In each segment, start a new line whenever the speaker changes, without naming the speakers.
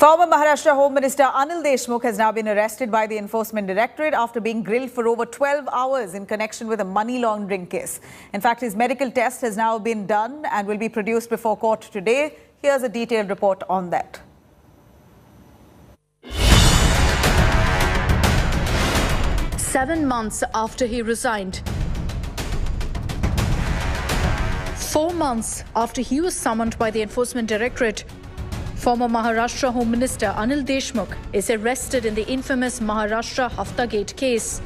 Former Maharashtra Home Minister Anil Deshmukh has now been arrested by the Enforcement Directorate after being grilled for over 12 hours in connection with a money laundering case. In fact, his medical test has now been done and will be produced before court today. Here's a detailed report on that.
Seven months after he resigned. 4 months after he was summoned by the Enforcement Directorate, former Maharashtra Home Minister Anil Deshmukh is arrested in the infamous Maharashtra Hafta gate case.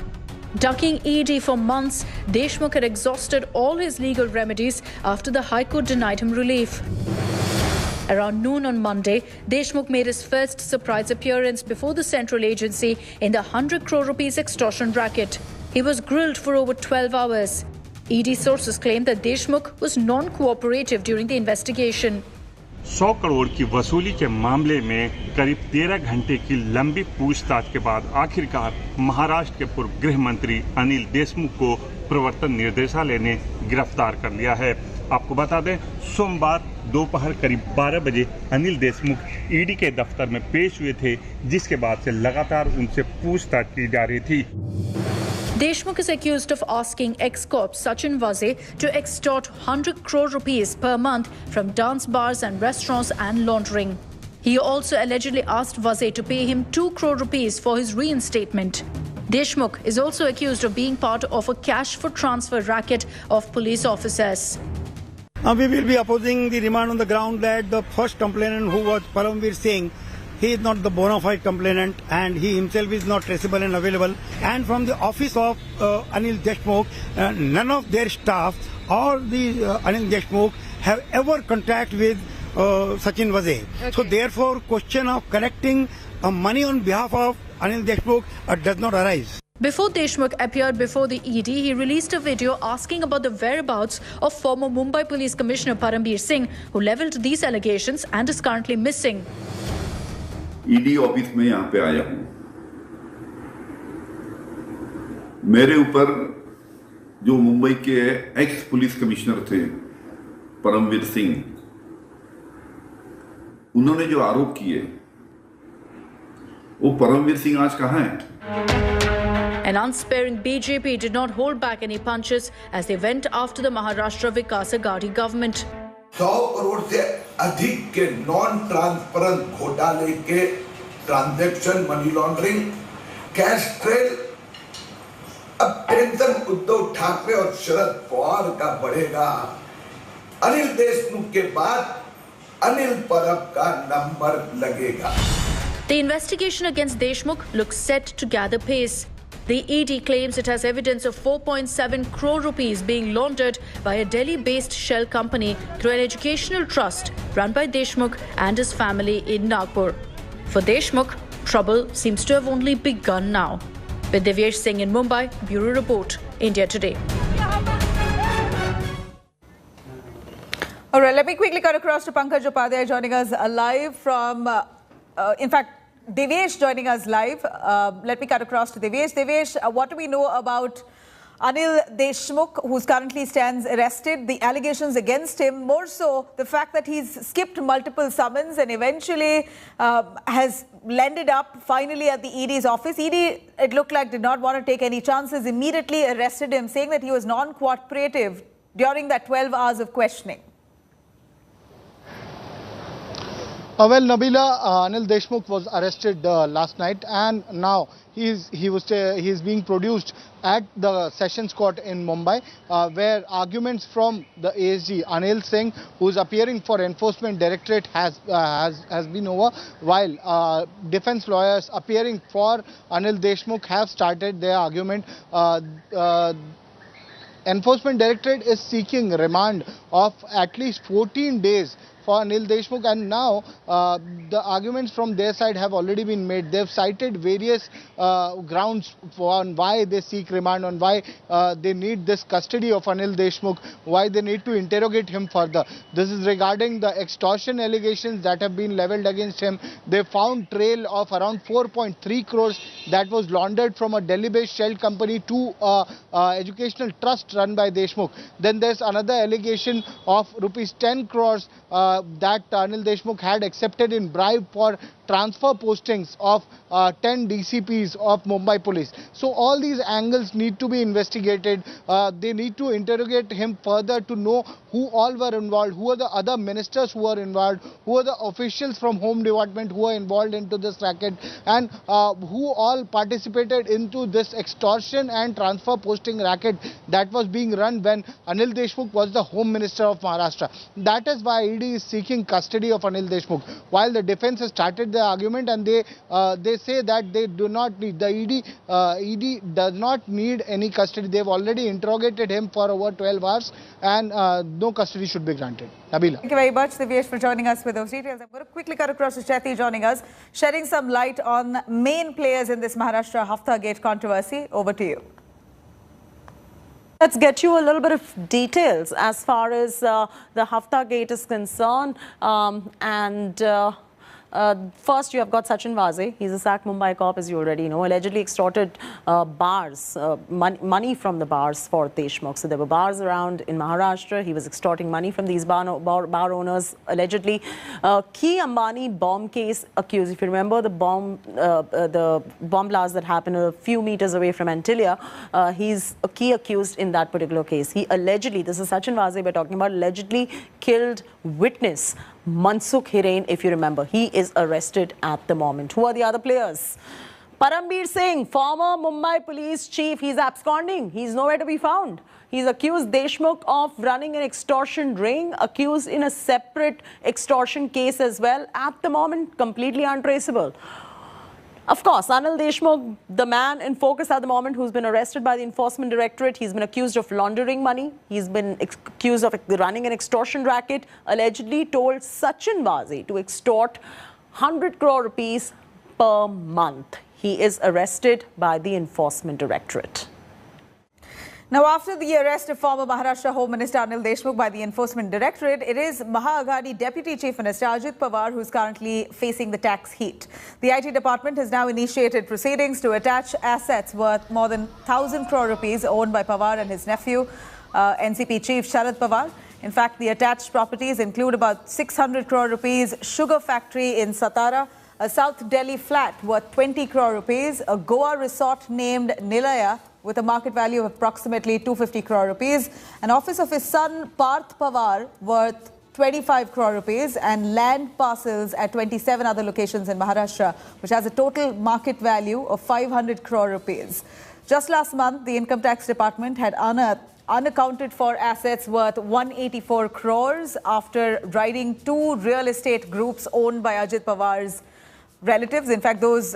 Ducking ED for months, Deshmukh had exhausted all his legal remedies after the High Court denied him relief. Around noon on Monday, Deshmukh made his first surprise appearance before the central agency in the 100 crore rupees extortion racket. He was grilled for over 12 hours. ED sources claim that Deshmukh was non-cooperative during the investigation.
100 crore की वसूली के मामले में करीब 13 घंटे की लंबी पूछताछ के बाद आखिरकार महाराष्ट्र के पूर्व गृह मंत्री अनिल देशमुख को प्रवर्तन निदेशालय ने गिरफ्तार कर लिया है। आपको बता दें, सोमवार दोपहर करीब 12 बजे अनिल देशमुख ईडी के दफ्तर में पेश हुए थे, जिसके बाद से लगातार उनसे पूछताछ की जा रही थी।
Deshmukh is accused of asking ex-cop Sachin Vaze to extort 100 crore rupees per month from dance bars and restaurants and laundering. He also allegedly asked Vaze to pay him 2 crore rupees for his reinstatement. Deshmukh is also accused of being part of a cash for transfer racket of police officers.
We will be opposing the remand on the ground that the first complainant, who was Paramveer Singh, he is not the bona fide complainant and he himself is not traceable and available. And from the office of Anil Deshmukh, none of their staff or the Anil Deshmukh have ever contact with Sachin Vaze. Okay. So therefore, question of collecting money on behalf of Anil Deshmukh does not arise.
Before Deshmukh appeared before the ED, he released a video asking about the whereabouts of former Mumbai Police Commissioner Paramveer Singh, who levelled these allegations and is currently missing.
ED office में यहाँ पे आया हूँ। मेरे ऊपर जो मुंबई के x police commissioner थे परमवीर सिंह, उन्होंने जो आरोप किए, वो परमवीर सिंह आज कहाँ है?
An unsparing BJP did not hold back any punches as they went after the Maharashtra Vikas Aghadi government.
100 crore से अधिक के नॉन ट्रांसपेरेंट घोटाले के transaction, money laundering, cash trail, अब टेंशन उद्धव ठाकरे और शरद पवार का बढ़ेगा। अनिल देशमुख के बाद अनिल परब का नंबर लगेगा।
The investigation against Deshmukh looks set to gather pace. The ED claims it has evidence of 4.7 crore rupees being laundered by a Delhi-based shell company through an educational trust run by Deshmukh and his family in Nagpur. For Deshmukh, trouble seems to have only begun now. With Divyesh Singh in Mumbai, Bureau Report, India Today.
All right, let me quickly cut across to Pankaj Upadhyay joining us live from, Divyesh joining us live. Let me cut across to Divyesh. Divyesh, what do we know about Anil Deshmukh, who currently stands arrested, the allegations against him, more so the fact that he's skipped multiple summons and eventually has landed up finally at the ED's office. ED, it looked like, did not want to take any chances, immediately arrested him, saying that he was non-cooperative during that 12 hours of questioning.
Well, Nabila, Anil Deshmukh was arrested last night, and now he is being produced at the Sessions Court in Mumbai, where arguments from the ASG Anil Singh, who is appearing for Enforcement Directorate, has been over, while defence lawyers appearing for Anil Deshmukh have started their argument. Enforcement Directorate is seeking remand of at least 14 days for Anil Deshmukh, and now the arguments from their side have already been made. They've cited various grounds on why they seek remand, on why they need this custody of Anil Deshmukh, why they need to interrogate him further. This is regarding the extortion allegations that have been levelled against him. They found trail of around 4.3 crores that was laundered from a Delhi-based shell company to educational trust run by Deshmukh. Then there's another allegation of rupees 10 crores that Anil Deshmukh had accepted in bribe for transfer postings of 10 DCPs of Mumbai Police. So all these angles need to be investigated. They need to interrogate him further to know who all were involved, who are the other ministers who were involved, who are the officials from Home Department who are involved into this racket, and who all participated into this extortion and transfer posting racket that was being run when Anil Deshmukh was the Home Minister of Maharashtra. That is why ED is seeking custody of Anil Deshmukh. While the defense has started the argument and they say that they do not need, the ED does not need any custody. They've already interrogated him for over 12 hours and no custody should be granted. Nabila.
Thank you very much, Divyesh, for joining us with those details. I'm going to quickly cut across to Chetty joining us, shedding some light on main players in this Maharashtra Hafta Gate controversy. Over to you.
Let's get you a little bit of details as far as the Hafta Gate is concerned. First, you have got Sachin Vaze. He's a SAC Mumbai cop, as you already know, allegedly extorted bars, money from the bars for Deshmukh. So there were bars around in Maharashtra. He was extorting money from these bar owners, allegedly. Key Ambani bomb case accused. If you remember the bomb blast that happened a few meters away from Antilia, he's a key accused in that particular case. He allegedly, this is Sachin Vaze we're talking about, allegedly killed witness Mansukh Hiren, if you remember. He is arrested at the moment. Who are the other players? Parambir Singh, former Mumbai police chief, he's absconding. He's nowhere to be found. He's accused Deshmukh of running an extortion ring, accused in a separate extortion case as well. At the moment, completely untraceable. Of course, Anil Deshmukh, the man in focus at the moment who's been arrested by the Enforcement Directorate. He's been accused of laundering money. He's been accused of running an extortion racket, allegedly told Sachin Vaze to extort 100 crore rupees per month. He is arrested by the Enforcement Directorate.
Now, after the arrest of former Maharashtra Home Minister Anil Deshmukh by the Enforcement Directorate, it is Maha Deputy Chief Minister Ajit Pawar who is currently facing the tax heat. The IT department has now initiated proceedings to attach assets worth more than 1,000 crore rupees owned by Pawar and his nephew, NCP Chief Sharad Pawar. In fact, the attached properties include about 600 crore rupees sugar factory in Satara, a South Delhi flat worth 20 crore rupees, a Goa resort named Nilaya with a market value of approximately 250 crore rupees, an office of his son Parth Pawar worth 25 crore rupees, and land parcels at 27 other locations in Maharashtra, which has a total market value of 500 crore rupees. Just last month, the Income Tax Department had unearthed unaccounted for assets worth 184 crores after raiding 2 real estate groups owned by Ajit Pawar's relatives. In fact, those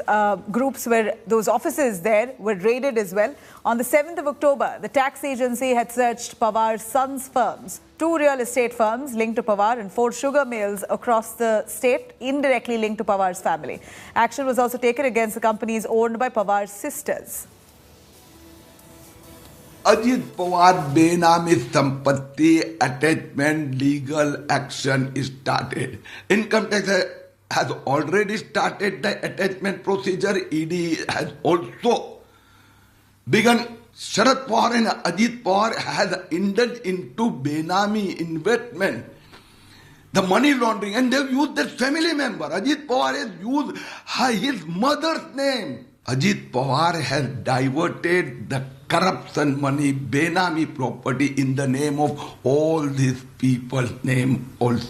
those offices there were raided as well. On the 7th of October, the tax agency had searched Pawar's son's firms, 2 real estate firms linked to Pawar and 4 sugar mills across the state indirectly linked to Pawar's family. Action was also taken against the companies owned by Pawar's sisters.
Ajit Pawar Benami Sampatti attachment legal action started. Income tax has already started the attachment procedure. ED has also begun. Sharad Pawar and Ajit Pawar has indulged into Benami investment, the money laundering, and they've used their family member. Ajit Pawar has used his mother's name. Ajit Pawar has diverted the corruption money, Benami property in the name of all these people's name also.